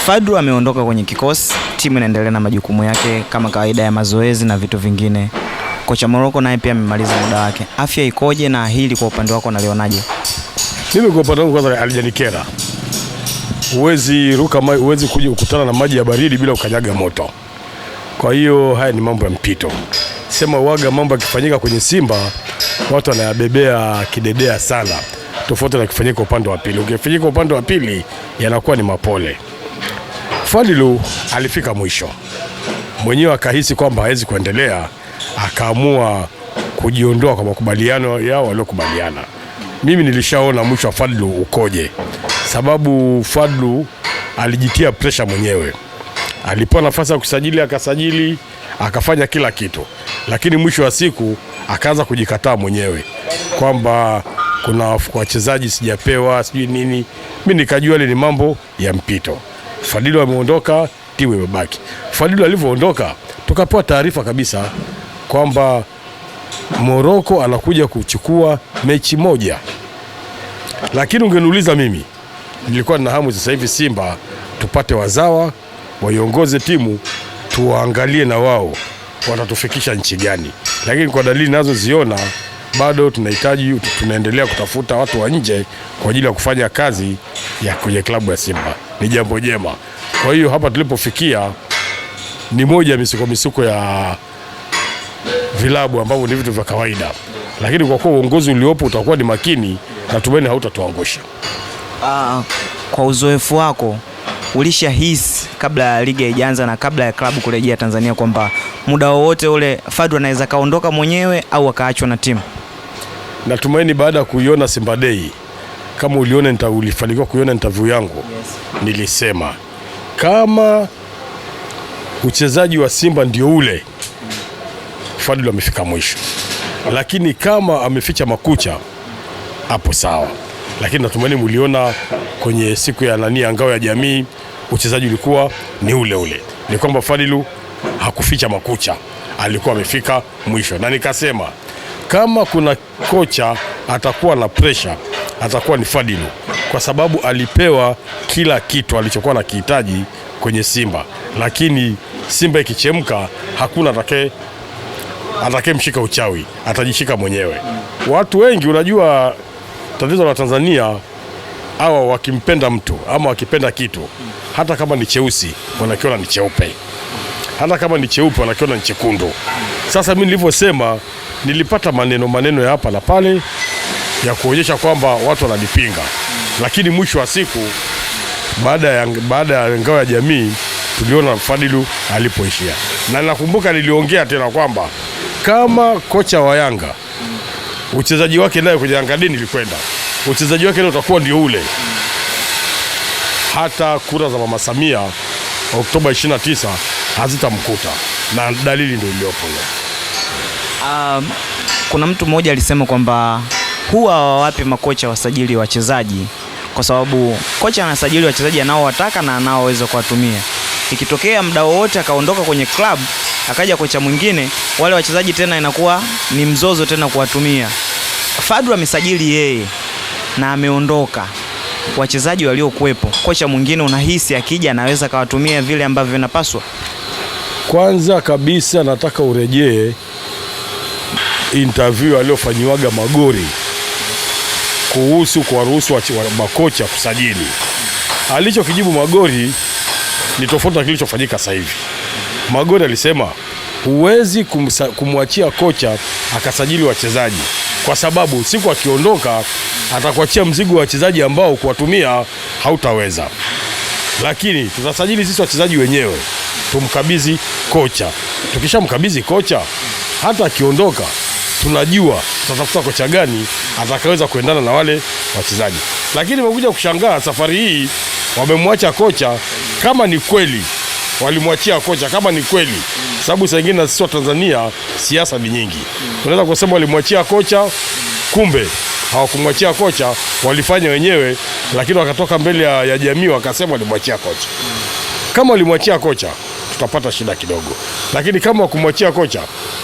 Fadlu ameondoka kwenye kikosi, timu inaendelea na majukumu yake kama kawaida ya mazoezi na vitu vingine. Kocha Morocco naye pia amemaliza muda wake. Afya ikoje na hili kwa upande wako unalionaje? Mimi kwa upande wangu kwanza alijanikera. Huwezi kuja kukutana na maji ya baridi bila ukanyaga moto. Kwa hiyo haya ni mambo ya mpito. Sema waga mambo yakifanyika kwenye Simba watu wanayabebea kidedea sana. Tofauti na kifanyika upande wa pili. Ukifanyika upande wa pili yanakuwa ni mapole. Fadlu alifika mwisho. Mwenyewe akahisi kwamba hawezi kuendelea, akaamua kujiondoa kwa makubaliano yao waliokubaliana. Mimi nilishaona mwisho wa Fadlu ukoje. Sababu Fadlu alijitia pressure mwenyewe. Alipewa nafasi ya kusajili akasajili, akafanya kila kitu. Lakini mwisho wa siku akaanza kujikataa mwenyewe kwamba kuna wachezaji sijapewa, sijui nini. Mimi nikajua ile ni mambo ya mpito. Fadlu ameondoka, timu imebaki. Fadlu alivyoondoka, tukapewa taarifa kabisa kwamba Morocco anakuja kuchukua mechi moja. Lakini ungeniuliza mimi, nilikuwa na hamu sasa hivi Simba tupate wazawa waiongoze timu, tuangalie na wao watatufikisha nchi gani. Lakini kwa dalili nazo ziona bado tunaendelea kutafuta watu wa nje kwa ajili ya kufanya kazi ya kwenye klabu ya Simba. Ni jambo jema. Kwa hiyo hapa tulipofikia ni moja ya misuko ya vilabu ambavyo ni vitu vya kawaida. Lakini kwa kuwa uongozi uliopo utakuwa ni makini, natumaini hautatuangusha. Kwa uzoefu wako ulishahisi kabla ya ligi haijaanza na kabla ya klabu kurejea Tanzania kwamba muda wowote ule Fadlu anaweza kaondoka mwenyewe au akaachwa na timu? Natumaini baada ya kuiona Simba Day, kama ulifanikiwa kuiona interview yangu, nilisema kama uchezaji wa Simba ndio ule, Fadlu amefika mwisho. Lakini kama ameficha makucha, hapo sawa. Lakini natumaini mliona kwenye siku ya ngao ya jamii uchezaji ulikuwa ni ule ule. Ni kwamba Fadlu hakuficha makucha, alikuwa amefika mwisho. Na nikasema kama kuna kocha atakuwa na pressure, atakuwa ni Fadlu, kwa sababu alipewa kila kitu alichokuwa nakihitaji kwenye Simba. Lakini Simba ikichemka hakuna atakayemshika uchawi, atajishika mwenyewe. Watu wengi, unajua tatizo la Tanzania, hawa wakimpenda mtu ama wakipenda kitu, hata kama ni cheusi wanakiona ni cheupe, hata kama ni cheupe wanakiona ni chekundu. Sasa mimi nilivyosema, nilipata maneno ya hapa na pale ya kuonyesha kwamba watu wananipinga. Lakini mwisho wa siku baada ya ngao ya jamii tuliona Fadlu alipoishia. Na nakumbuka niliongea tena kwamba kama kocha wa Yanga uchezaji wake naye kwenye Yanga Day nilikwenda, uchezaji wake utakuwa ndio ule, hata kura za Mama Samia Oktoba 29 hazitamkuta, na dalili ndio iliyopo. Kuna mtu mmoja alisema kwamba huwa hawawapi makocha wasajili wachezaji kwa sababu kocha anasajili wachezaji anaowataka na anaoweza kuwatumia. Ikitokea muda wowote akaondoka kwenye club akaja kocha mwingine, wale wachezaji tena inakuwa ni mzozo tena kuwatumia. Fadlu amesajili yeye na ameondoka, wachezaji waliokuepo, kocha mwingine unahisi akija anaweza kawatumia vile ambavyo inapaswa? Kwanza kabisa nataka urejee interview aliyofanyiwaga Magori kuhusu kuwaruhusu makocha kusajili. Alichokijibu Magori ni tofauti na kilichofanyika sasa hivi. Magori alisema huwezi kumwachia kocha akasajili wachezaji, kwa sababu siku akiondoka atakuachia mzigo wa wachezaji ambao kuwatumia hautaweza. Lakini tutasajili sisi wachezaji wenyewe, tumkabidhi kocha. Tukishamkabidhi kocha, hata akiondoka tunajua tutatafuta kocha gani atakaweza kuendana na wale wachezaji. Lakini wamekuja kushangaa safari hii wamemwacha kocha. Kama ni kweli walimwachia kocha, kama ni kweli, sababu saa nyingine sisi wa Tanzania siasa ni nyingi. Unaweza kusema walimwachia kocha, kumbe hawakumwachia kocha, walifanya wenyewe, lakini wakatoka mbele ya jamii wakasema walimwachia kocha. Kama walimwachia kocha tutapata shida kidogo, lakini kama wakumwachia kocha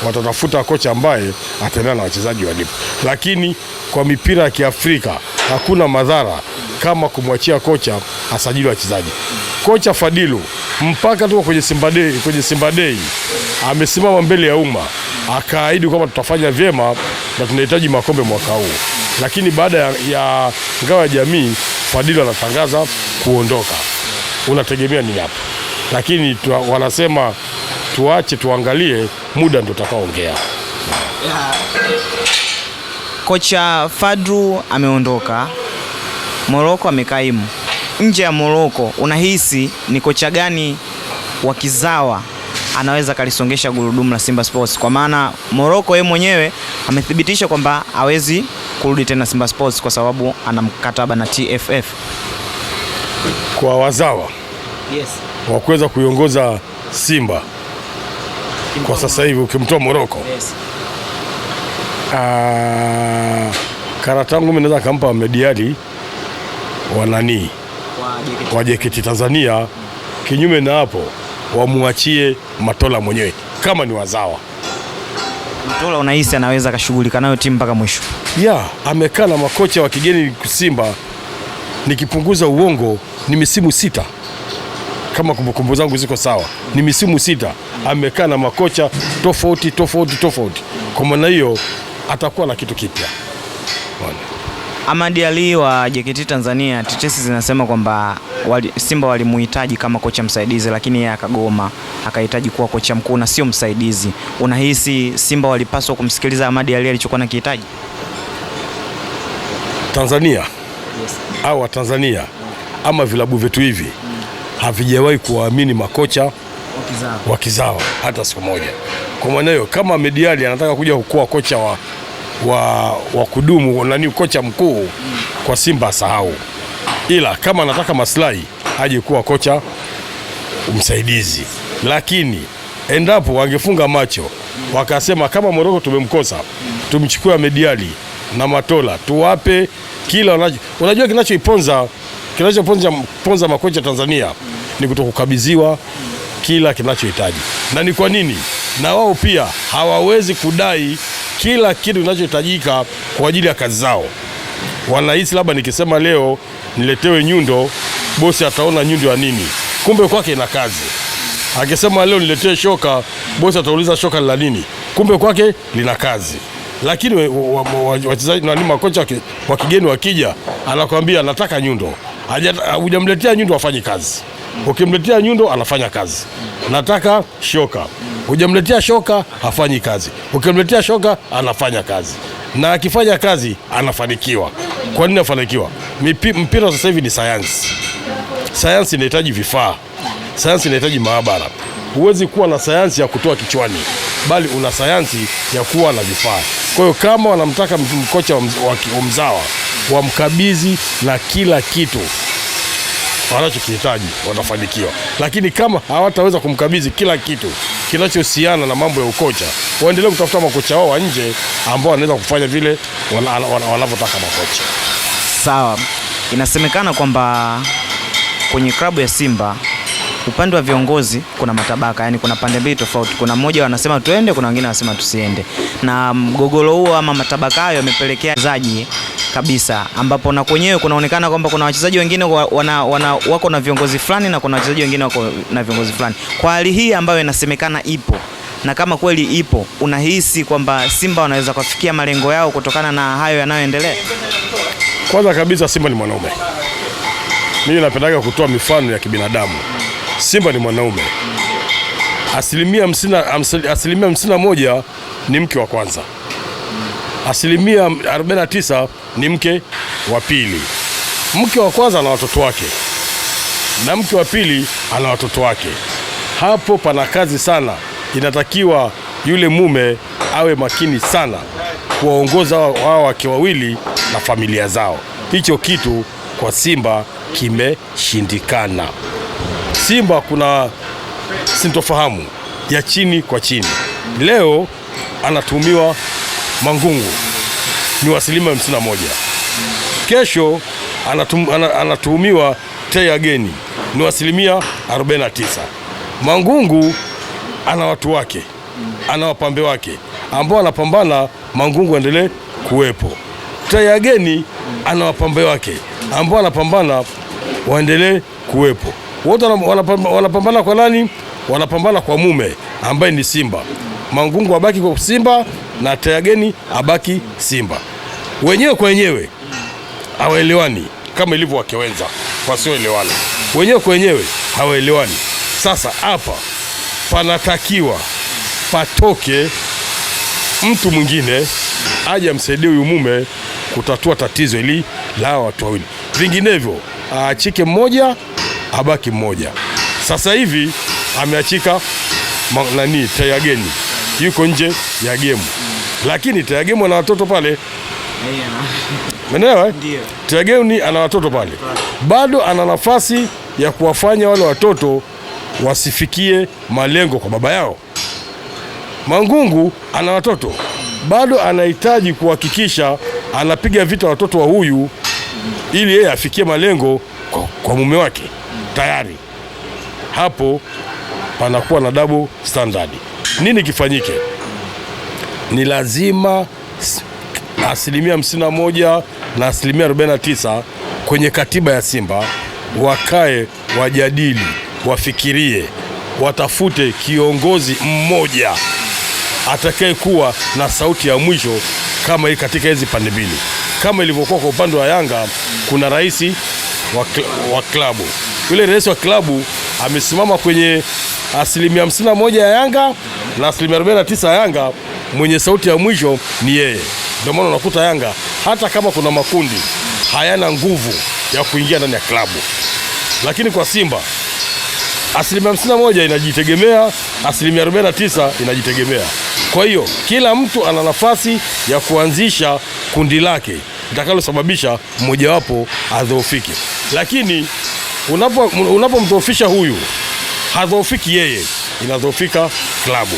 watatafuta kocha ambaye ataendana na wachezaji walipo. Lakini kwa mipira ya Kiafrika hakuna madhara kama kumwachia kocha asajili wachezaji. Kocha Fadilu mpaka tuko kwenye Simba Day amesimama mbele ya umma akaahidi kwamba tutafanya vyema na tunahitaji makombe mwaka huu, lakini baada ya ngao ya jamii Fadilu anatangaza kuondoka. Unategemea nini hapa? Lakini wanasema tuache tuangalie, muda ndio utakaoongea. Kocha Fadlu ameondoka, Morocco amekaimu. Nje ya Morocco, unahisi ni kocha gani wa kizawa anaweza kalisongesha gurudumu la Simba Sports? Kwa maana Morocco yeye mwenyewe amethibitisha kwamba hawezi kurudi tena Simba Sports kwa sababu ana mkataba na TFF. Kwa wazawa, yes, wa kuweza kuiongoza Simba kwa sasa hivi ukimtoa Morocco, yes, karatangu mimi naweza kumpa Mediali wanani wa JKT Tanzania. Kinyume na hapo wamuachie Matola mwenyewe kama ni wazawa. Matola unahisi anaweza kashughulika nayo timu mpaka mwisho? Amekaa na makocha wa kigeni Simba, nikipunguza uongo ni misimu 6 kama kumbukumbu zangu ziko sawa, ni misimu 6 amekaa na makocha tofauti. Kwa maana hiyo atakuwa na kitu kipya. Ahmad Ally wa JKT Tanzania, tetesi zinasema kwamba Simba walimuhitaji kama kocha msaidizi, lakini yeye akagoma, akahitaji kuwa kocha mkuu na sio msaidizi. Unahisi Simba walipaswa kumsikiliza Ahmad Ally alichokuwa nakihitaji? Tanzania, yes, au Tanzania ama vilabu vyetu hivi havijawahi kuwaamini makocha wakizawa hata siku moja. Kwa maana hiyo kama Ahmad Ally anataka kuja kuwa kocha wa kudumu na kocha mkuu kwa Simba asahau, ila kama anataka maslahi aje kuwa kocha msaidizi. Lakini endapo wangefunga macho wakasema kama Morocco tumemkosa, tumchukue Ahmad Ally na Matola tuwape kila unajua kinachoponza makocha Tanzania ni kutokukabidhiwa kila kinachohitaji. Na ni kwa nini? Na wao pia hawawezi kudai kila kitu kinachohitajika kwa ajili ya kazi zao. Wanahisi labda nikisema leo niletewe nyundo, bosi ataona nyundo ya nini, kumbe kwake ina kazi. Akisema leo niletee shoka, bosi atauliza shoka la nini, kumbe kwake lina kazi. Lakini wachezaji na makocha wa kigeni wakija, anakuambia nataka nyundo. Hujamletea nyundo afanye kazi. Ukimletea nyundo anafanya kazi. Nataka shoka. Hujamletea shoka hafanyi kazi. Ukimletea shoka anafanya kazi. Na akifanya kazi anafanikiwa. Kwa nini anafanikiwa? Mpira sasa hivi ni sayansi. Sayansi inahitaji vifaa. Sayansi inahitaji maabara. Huwezi kuwa na sayansi ya kutoa kichwani, bali una sayansi ya kuwa na vifaa. Kwa hiyo kama wanamtaka mkocha wa mzawa, wamkabidhi na kila kitu wanachokihitaji, watafanikiwa. Lakini kama hawataweza kumkabidhi kila kitu kinachohusiana na mambo ya ukocha, waendelee kutafuta makocha wao wa nje ambao wanaweza kufanya vile wanavyotaka makocha. Sawa. Inasemekana kwamba kwenye klabu ya Simba upande wa viongozi kuna matabaka, yani kuna pande mbili tofauti. Kuna mmoja wanasema tuende, kuna wengine wanasema tusiende. Na mgogoro huo ama matabaka hayo yamepelekea wachezaji kabisa, ambapo na kwenyewe kunaonekana kwamba kuna wachezaji wengine wako na viongozi fulani na kuna wachezaji wengine wako na viongozi fulani. Kwa hali hii ambayo inasemekana ipo, na kama kweli ipo, unahisi kwamba Simba wanaweza kufikia malengo yao kutokana na hayo yanayoendelea? Kwanza kabisa Simba ni mwanaume. Mimi napendaga kutoa mifano ya kibinadamu. Simba ni mwanaume. Asilimia 51 ni mke wa kwanza. Asilimia 49 ni mke wa pili. Mke wa kwanza ana watoto wake na mke wa pili ana watoto wake. Hapo pana kazi sana. Inatakiwa yule mume awe makini sana kuwaongoza wao wake wawili na familia zao. Hicho kitu kwa Simba kimeshindikana. Simba kuna sintofahamu ya chini kwa chini. Leo anatumiwa Mangungu ni asilimia 51. Kesho anatuhumiwa Tei Ageni ni asilimia 49. Mangungu ana watu wake, ana wapambe wake ambao anapambana Mangungu endelee kuwepo. Tayageni ana wapambe wake ambao anapambana waendelee kuwepo. Wote wanapambana kwa nani? Wanapambana kwa mume ambaye ni Simba. Mangungu abaki kwa Simba na Tayageni abaki Simba. Wenyewe kwa wenyewe hawaelewani kama ilivyo wake wenza wasioelewana. Wenyewe kwa wenyewe hawaelewani. Sasa hapa panatakiwa patoke mtu mwingine aje amsaidie huyu mume kutatua tatizo hili la watu wawili. Vinginevyo aachike mmoja abaki mmoja. Sasa hivi ameachika Tayageni, yuko nje ya game. Lakini Tayageni ana watoto pale. Umeelewa? Ndio. Tayageni ana watoto pale. Bado ana nafasi ya kuwafanya wale watoto wasifikie malengo kwa baba yao. Mangungu ana watoto. Bado anahitaji kuhakikisha anapiga vita watoto wa huyu ili yeye afikie malengo kwa mume wake. Tayari hapo panakuwa na double standard. Nini kifanyike? Ni lazima 51% na 49% kwenye katiba ya Simba wakae, wajadili, wafikirie, watafute kiongozi mmoja atakaye kuwa na sauti ya mwisho kama hii katika hizi pande mbili. Kama ilivyokuwa kwa upande wa Yanga, kuna rais wa klabu. Yule rais wa klabu amesimama kwenye 51% ya Yanga na 49% ya Yanga. Mwenye sauti ya mwisho ni yeye. Ndio maana unakuta Yanga hata kama kuna makundi hayana nguvu ya kuingia ndani ya klabu. Lakini kwa Simba 51% inajitegemea, 49% inajitegemea. Kwa hiyo kila mtu ana nafasi ya kuanzisha kundi lake litakalosababisha mmojawapo adhoofike. Lakini unapomdhoofisha huyu, hadhoofiki yeye, inadhoofika klabu.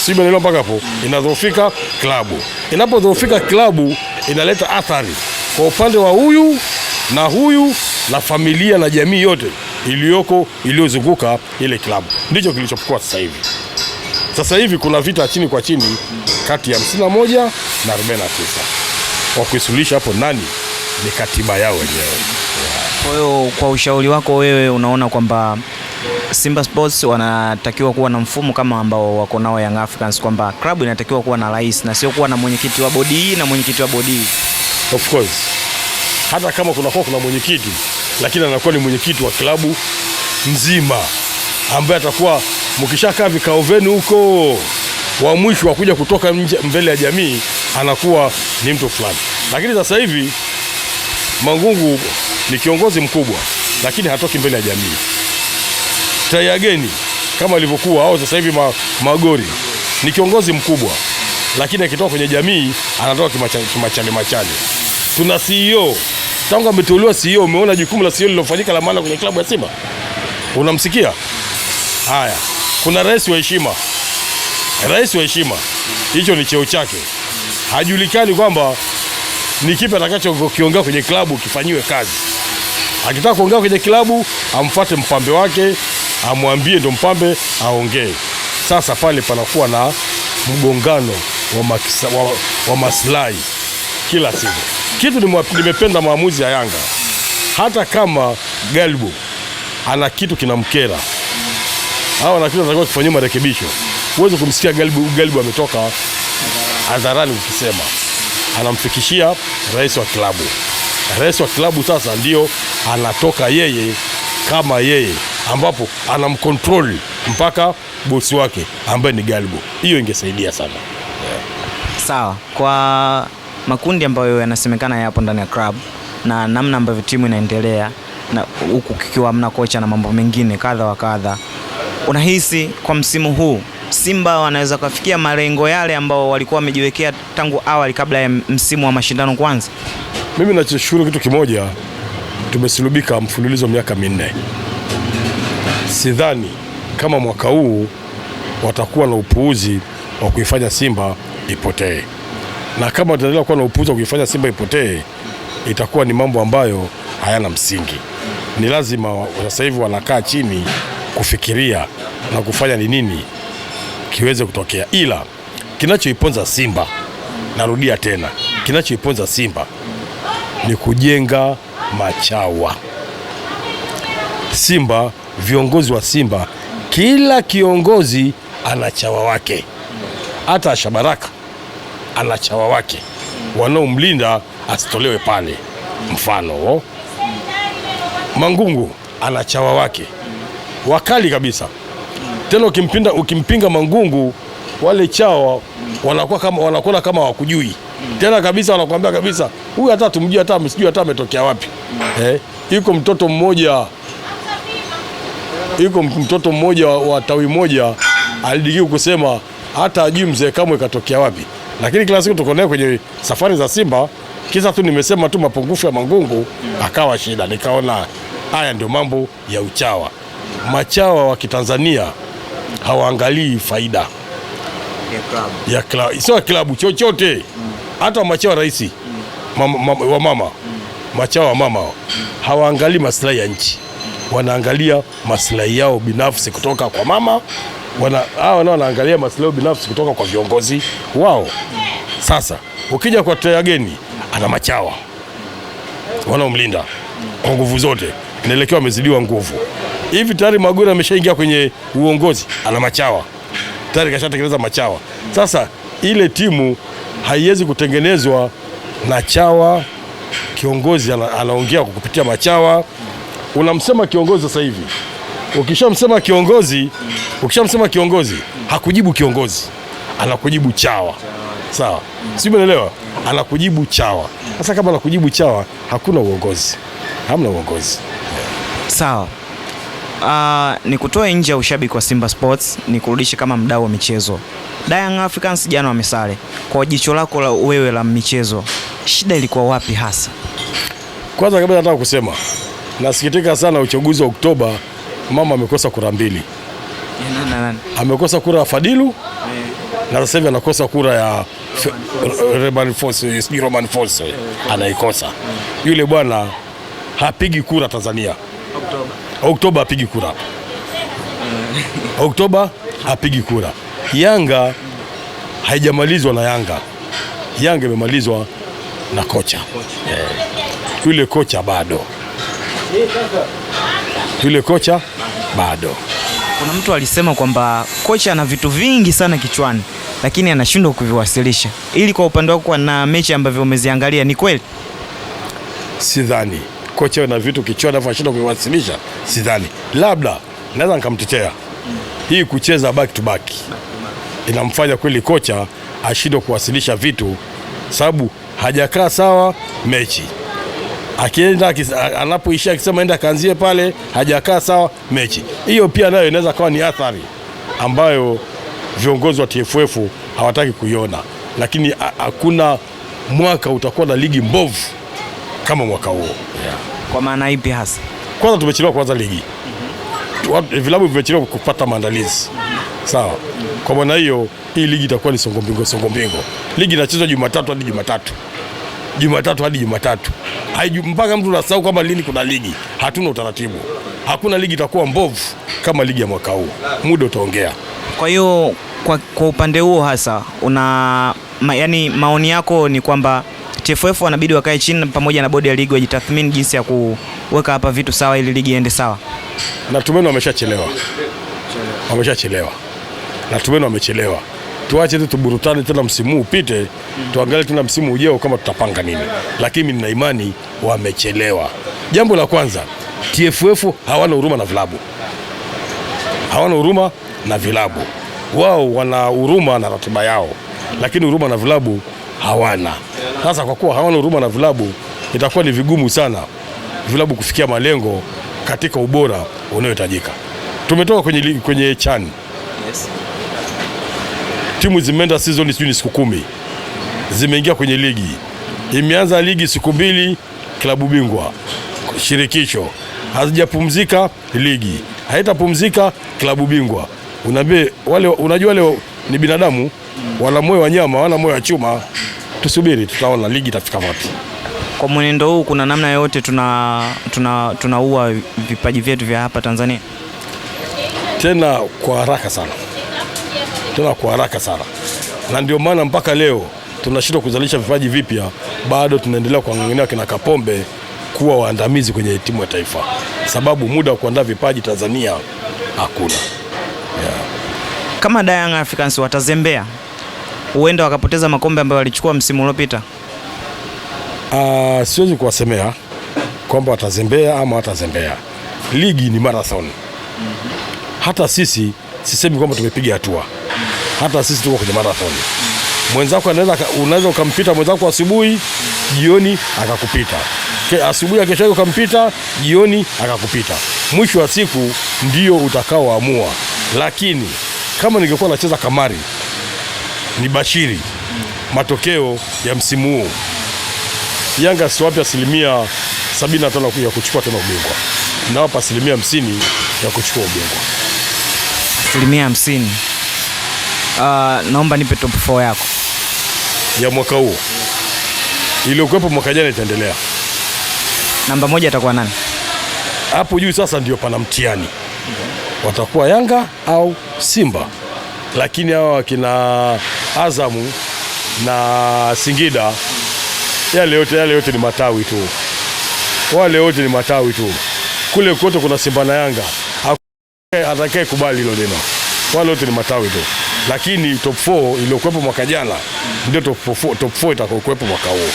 Simba nilo mpaka hapo, inadhoofika klabu. Inapodhoofika klabu, inaleta athari kwa upande wa huyu na familia na jamii yote iliyozunguka ile klabu. Ndicho kilichokuwa sasa hivi. Sasa hivi kuna vita chini kwa chini kati ya 51 na 49. Kwa kuisuluhisha hapo nani? Ni katiba yao wenyewe. Kwa hiyo kwa ushauri wako wewe unaona kwamba Simba Sports wanatakiwa kuwa na mfumo kama ambao wako nao Young Africans, kwamba klabu inatakiwa kuwa na rais na sio kuwa na mwenyekiti wa bodi hii na mwenyekiti wa bodi hii? Of course. Hata kama kuna mwenyekiti, lakini anakuwa ni mwenyekiti wa klabu nzima ambaye atakuwa mkishakaa vikao vyenu huko, wa mwisho wa kuja kutoka mbele ya jamii anakuwa ni mtu fulani. Lakini sasa hivi Mangungu ni kiongozi mkubwa lakini hatoki mbele ya jamii. Tayageni kama alivyokuwa au sasa hivi Magori ni kiongozi mkubwa lakini akitoka kwenye jamii anatoka kimachale. Tuna CEO tangu ameteuliwa CEO. Umeona jukumu la CEO lilofanyika la maana kwenye klabu ya Simba? Unamsikia? Haya, kuna rais wa heshima. Rais wa heshima, hicho ni cheo chake. Hajulikani kwamba ni kipi atakachokiongea kwenye klabu kifanyiwe kazi. Akitaka kuongea kwenye klabu, amfuate mpambe wake, amwambie ndo mpambe aongee. Sasa pale panakuwa na mgongano wa maslahi kila siku. Kitu nimependa maamuzi ya Yanga. Hata kama Galbu ana kitu kinamkera au ana kitu anataka kufanyia marekebisho, uweze kumsikia Galbu ametoka hadharani ukisema, anamfikishia rais wa klabu. Rais wa klabu sasa ndio anatoka yeye kama yeye, ambapo anamcontrol mpaka bosi wake ambaye ni Galbu. Hiyo ingesaidia sana. Sawa. Kwa makundi ambayo yanasemekana yapo ndani ya club na namna ambavyo timu inaendelea na huku kikiwa hamna kocha na mambo mengine kadha wa kadha, unahisi kwa msimu huu Simba wanaweza kufikia malengo yale ambao walikuwa wamejiwekea tangu awali kabla ya msimu wa mashindano kuanza? Mimi nachoshukuru kitu kimoja, tumesulubika mfululizo miaka 4. Sidhani kama mwaka huu watakuwa na upuuzi wa kuifanya Simba ipotee. Na kama wataendelea kuwa na upuuzi wa kuifanya Simba ipotee, itakuwa ni mambo ambayo hayana msingi. Ni lazima sasa hivi wanakaa chini kufikiria na kufanya ni nini kiweze kutokea. Ila kinachoiponza Simba, narudia tena, kinachoiponza Simba ni kujenga machawa. Simba, viongozi wa Simba, kila kiongozi ana chawa wake. Hata Shabaraka ana chawa wake wanaomlinda asitolewe pale. Mfano Mangungu ana chawa wake wakali kabisa. Tena ukimpinga Mangungu, wale chawa wanakuwa kama wakujui tena kabisa, wanakuambia kabisa huyu hata tumjui, hata msijui hata ametokea wapi. Yuko mtoto mmoja wa tawi moja alidikiwa kusema hata ajui mzee Kamwe katokea wapi, lakini kila siku tuko naye kwenye safari za Simba. Kisa tu nimesema tu mapungufu ya Mangungu akawa shida. Nikaona haya ndio mambo ya uchawa. Machawa wa Kitanzania hawaangalii faida ya klabu, sio klabu chochote. Hata machawa rais wa mama, machawa wa mama hawaangalii maslahi ya nchi, wanaangalia maslahi yao binafsi kutoka kwa mama. Hao nao wanaangalia maslahi yao binafsi kutoka kwa viongozi wao. Sasa ukija kwa Tayageni, ana machawa wanaomlinda kwa nguvu zote, inaelekea wamezidiwa nguvu. Hivi tayari Magura ameshaingia kwenye uongozi, ana machawa tayari, kashatengeneza machawa. Sasa ile timu haiwezi kutengenezwa na chawa. Kiongozi anaongea kwa kupitia machawa. Unamsema kiongozi sasa hivi, ukishamsema kiongozi hakujibu kiongozi, anakujibu chawa. Sawa, si umeelewa? Anakujibu chawa. Sasa kama anakujibu chawa, hamna uongozi. Sawa. Nikutoe nje ya ushabiki wa Simba Sports, nikurudishe kama mdau wa michezo. Young Africans jana wamesale. Kwa jicho lako wewe la michezo, shida ilikuwa wapi hasa? Kwanza kabla nataka kusema nasikitika sana, uchaguzi wa Oktoba mama amekosa kura 2. Nani? Amekosa kura ya Fadilu na sasa hivi anakosa kura ya Roman Force anaikosa. Yule bwana hapigi kura Tanzania. Oktoba hapigi kura. Oktoba hapigi kura. Yanga haijamalizwa na Yanga. Yanga imemalizwa na kocha. Yule kocha bado. Kuna mtu alisema kwamba kocha ana vitu vingi sana kichwani, lakini anashindwa kuviwasilisha. Ili kwa upande wako na mechi ambavyo umeziangalia, ni kweli? Sidhani kocha ana vitu kichwani anashindwa kuviwasilisha, sidhani. Labda naweza nikamtetea. Hii kucheza back to back inamfanya kweli kocha ashindwe kuwasilisha vitu, sababu hajakaa sawa mechi. Akienda anapoishia akisema enda kaanzie pale, hajakaa sawa mechi. Hiyo pia nayo inaweza kuwa ni athari ambayo viongozi wa TFF hawataki kuiona, lakini hakuna mwaka utakuwa na ligi mbovu kama mwaka huo. Kwa maana ipi hasa? Kwanza tumechelewa kuanza ligi. Vilabu vimechelewa kupata maandalizi. Sawa. Kwa maana hiyo hii ligi itakuwa ni songo mbingo. Ligi inachezwa Jumatatu hadi Jumatatu. Mpaka mtu unasahau kwamba lini kuna ligi. Hatuna utaratibu. Hakuna ligi itakuwa mbovu kama ligi ya mwaka huu. Muda utaongea. Kwa hiyo kwa upande huo hasa yani maoni yako ni kwamba TFF wanabidi wakae chini pamoja na bodi ya ligi wajitathmini jinsi ya kuweka hapa vitu sawa ili ligi iende sawa. Natumeni wamechelewa. Tuache tu tuburutane tena, msimu upite, tuangalie tena msimu ujao kama tutapanga nini. Lakini nina imani wamechelewa. Jambo la kwanza, TFF hawana huruma na vilabu. Wao wana huruma na ratiba yao, lakini huruma na vilabu hawana. Sasa kwa kuwa hawana huruma na vilabu, itakuwa ni vigumu sana vilabu kufikia malengo katika ubora unaohitajika. Tumetoka kwenye CHAN. Yes. Timu zimeenda season siku 10. Zimeingia kwenye ligi. Imeanza ligi siku 2, klabu bingwa, shirikisho. Hazijapumzika ligi. Haitapumzika klabu bingwa. Unajua wale ni binadamu, wana moyo wa nyama, wana moyo wa chuma. Tusubiri tutaona ligi itafika wapi. Kwa mwenendo huu kuna namna yote tunaua vipaji vyetu vya hapa Tanzania. Tena kwa haraka sana. Na ndio maana mpaka leo tunashindwa kuzalisha vipaji vipya, bado tunaendelea kuang'ang'ania kina Kapombe kuwa waandamizi kwenye timu ya taifa, sababu muda wa kuandaa vipaji Tanzania hakuna. Kama Young Africans watazembea, huenda wakapoteza makombe ambayo walichukua msimu uliopita. Siwezi kuwasemea kwamba watazembea ama watazembea. Ligi ni marathon. Hata sisi sisemi kwamba tumepiga hatua. Hata sisi tuko kwenye marathon. Mwenzako unaweza ukampita mwenzako asubuhi, jioni akakupita. Asubuhi ya kesho ukampita, jioni akakupita. Mwisho wa siku ndio utakaoamua. Lakini kama ningekuwa nacheza kamari, ni bashiri matokeo ya msimu huu, Yanga siwapi 75% ya kuchukua tena ubingwa, nawapa 50% ya kuchukua ubingwa. 50%. Naomba nipe top 4 yako ya mwaka huu. Iliyokuwepo mwaka jana itaendelea. Namba 1 atakuwa nani? Hapo juu sasa ndio pana mtihani. Watakuwa Yanga au Simba. Lakini hao wakina Azamu na Singida, yale yote ni matawi tu. Wale wote ni matawi tu. Kule kote kuna Simba na Yanga. Atakaye kubali hilo neno. Wale wote ni matawi tu. Lakini top 4 iliyokuwepo mwaka jana ndio top 4 itakayokuwepo mwaka huu.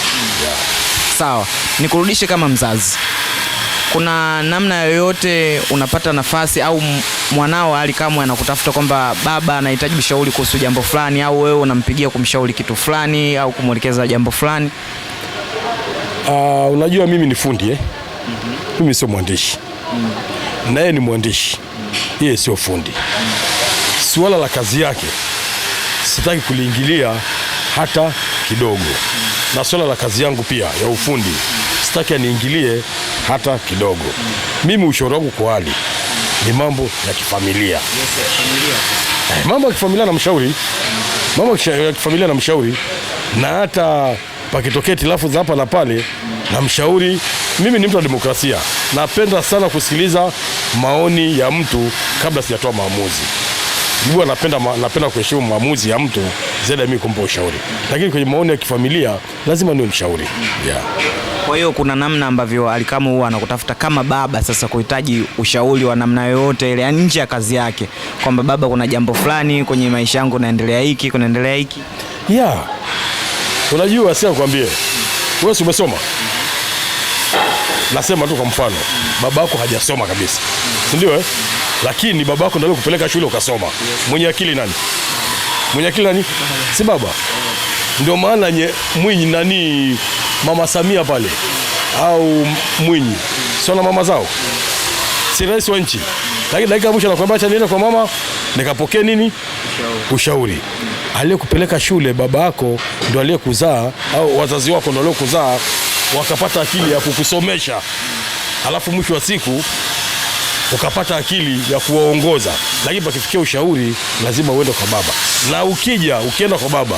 Sawa. Nikurudishe kama mzazi. Kuna namna yoyote unapata nafasi au mwanao Ali Kamwe anakutafuta kwamba baba anahitaji ushauri kuhusu jambo fulani, au wewe unampigia kumshauri kitu fulani au kumwelekeza jambo fulani? Unajua mimi ni fundi Mimi sio mwandishi. Na yeye ni mwandishi. Yeye sio fundi. Suala la kazi yake sitaki kuliingilia hata kidogo. Na suala la kazi yangu pia ya ufundi sitaki aniingilie hata kidogo. Mimi ushauri wangu kwa Ali ni mambo ya kifamilia. Mambo ya kifamilia na mshauri. Mambo ya kifamilia na mshauri. Na hata pakitokea hitilafu za hapa na pale na mshauri. Mimi ni mtu wa demokrasia. Napenda sana kusikiliza maoni ya mtu kabla sijatoa maamuzi. Mimi napenda kuheshimu maamuzi ya mtu zaidi ya mimi kumpa ushauri. Lakini kwenye maoni ya kifamilia lazima niwe mshauri. Kwa hiyo kuna namna ambavyo Ali Kamwe huwa anakutafuta kama baba sasa kuhitaji ushauri wa namna yoyote ile nje ya kazi yake, kwamba baba, kuna jambo fulani kwenye maisha yangu naendelea hiki, kunaendelea hiki. Unajua sasa nikwambie, wewe umesoma. Nasema tu kwa mfano, babako hajasoma kabisa. Si ndio Lakini babako ndio kupeleka shule ukasoma. Mwenye akili nani? Mwenye akili nani? Si baba. Ndio maana Mwinyi nani, Mama Samia pale au Mwinyi sio na mama zao, si rais wa nchi. Lakini dakika mwisho anakuambia acha niende kwa mama nikapokee nini? Ushauri. Aliyekupeleka shule baba yako ndio aliyekuzaa, au wazazi wako ndio waliokuzaa, wakapata akili ya kukusomesha, alafu mwisho wa siku ukapata akili ya kuwaongoza. Lakini pakifikia ushauri lazima uende kwa baba. Na ukienda kwa baba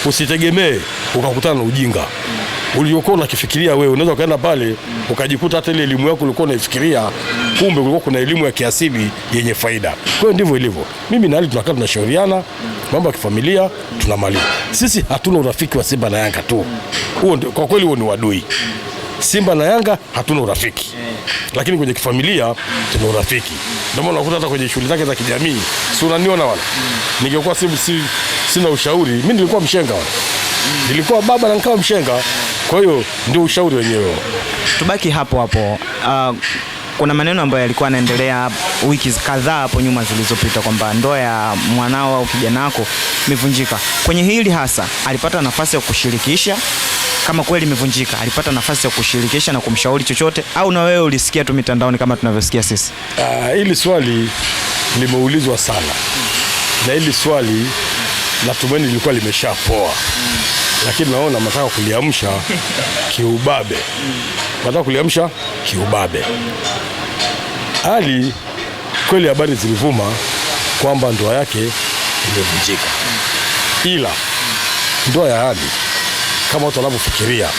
usitegemee ukakutana na ujinga uliokuwa unakifikiria wewe. Unaweza kaenda pale ukajikuta hata ile elimu yako ulikuwa unaifikiria, kumbe kulikuwa kuna elimu ya kiasili yenye faida. Kwa hiyo ndivyo ilivyo. Mimi na Ali tunakaa tunashauriana mambo ya kifamilia, tunamaliza. Sisi hatuna urafiki wa Simba na Yanga tu. Kwa kweli huo ni wadui. Simba na Yanga hatuna urafiki. Lakini kwenye kifamilia tuna urafiki. Ndio maana unakuta hata kwenye shughuli zake za kijamii, si unaniona wala. Ningekuwa sina ushauri, mimi nilikuwa mshenga wala. Nilikuwa baba na nikawa mshenga. Kwa hiyo ndio ushauri wenyewe. Tubaki hapo hapo. Kuna maneno ambayo yalikuwa yanaendelea wiki kadhaa hapo nyuma zilizopita kwamba ndoa ya mwanao au kijana wako imevunjika. Kwenye hili hasa alipata nafasi ya kushirikisha? Kama kweli imevunjika, alipata nafasi ya kushirikisha na kumshauri chochote, au na wewe ulisikia tu mitandaoni kama tunavyosikia sisi? Hili swali limeulizwa sana. Na hili swali natumaini lilikuwa limeshapoa. Lakini naona nataka kuliamsha kiubabe. Ali kweli habari zilivuma kwamba ndoa yake imevunjika. Ila ndoa ya Ali kama watu wanavyofikiria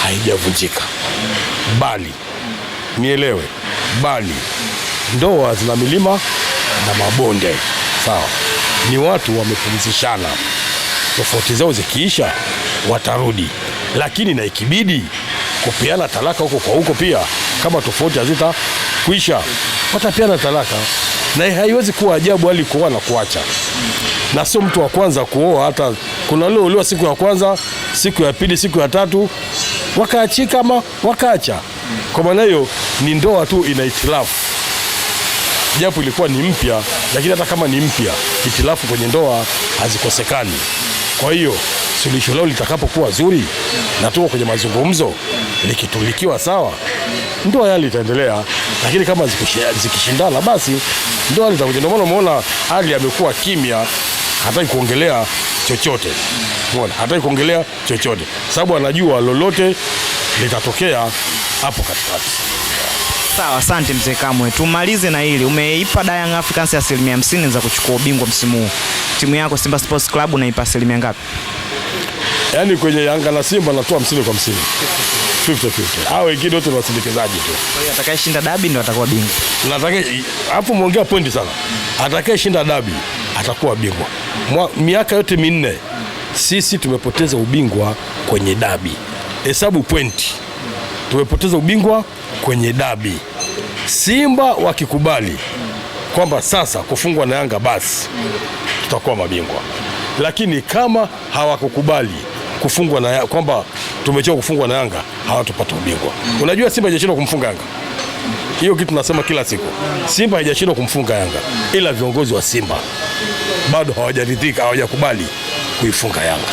haijavunjika. Bali nielewe, ndoa zina milima na mabonde. Sawa. Ni watu wamepumzishana. tofauti zao zikiisha watarudi, lakini na ikibidi kupeana talaka huko kwa huko pia, kama tofauti hazitakuisha watapeana talaka. Na haiwezi kuwa ajabu hali kuoa na kuacha, na sio mtu wa kwanza kuoa. Hata kuna wale walioa siku ya kwanza, siku ya pili, siku ya tatu wakaachika ama wakaacha. Kwa maana hiyo ni ndoa tu ina itilafu, japo ilikuwa ni mpya, lakini hata kama ni mpya, itilafu kwenye ndoa hazikosekani. Kwa hiyo suluhisho lao litakapokuwa zuri na tuko kwenye mazungumzo, likitulikiwa sawa, ndoa yale itaendelea. Lakini kama zikishindana, basi ndoa litakuja. Ndio maana umeona hali amekuwa kimya, hataki kuongelea chochote. Umeona, hataki kuongelea chochote sababu anajua lolote litatokea hapo katikati. Sawa, asante mzee Kamwe. Tumalize na hili. Umeipa Young Africans 50% za kuchukua ubingwa msimu huu. Timu yako Simba Sports Club unaipa asilimia ngapi? Yaani kwenye Yanga na Simba natoa 50 kwa 50. 50-50. Hao wengine wote ni wasindikizaji tu. Kwa hiyo atakayeshinda dabi ndio atakuwa bingwa. Nataka hapo muongea pointi sana. Atakayeshinda dabi atakuwa bingwa. Miaka yote minne sisi tumepoteza ubingwa kwenye dabi. Hesabu pointi. Tumepoteza ubingwa kwenye dabi. Simba wakikubali kwamba sasa kufungwa na Yanga basi tutakuwa mabingwa. Lakini kama hawakukubali kufungwa na kwamba tumechoka kufungwa na Yanga, hawatopata ubingwa. Unajua Simba haijashindwa kumfunga Yanga. Hiyo kitu tunasema kila siku. Simba haijashindwa kumfunga Yanga, ila viongozi wa Simba bado hawajaridhika, hawajakubali kuifunga Yanga.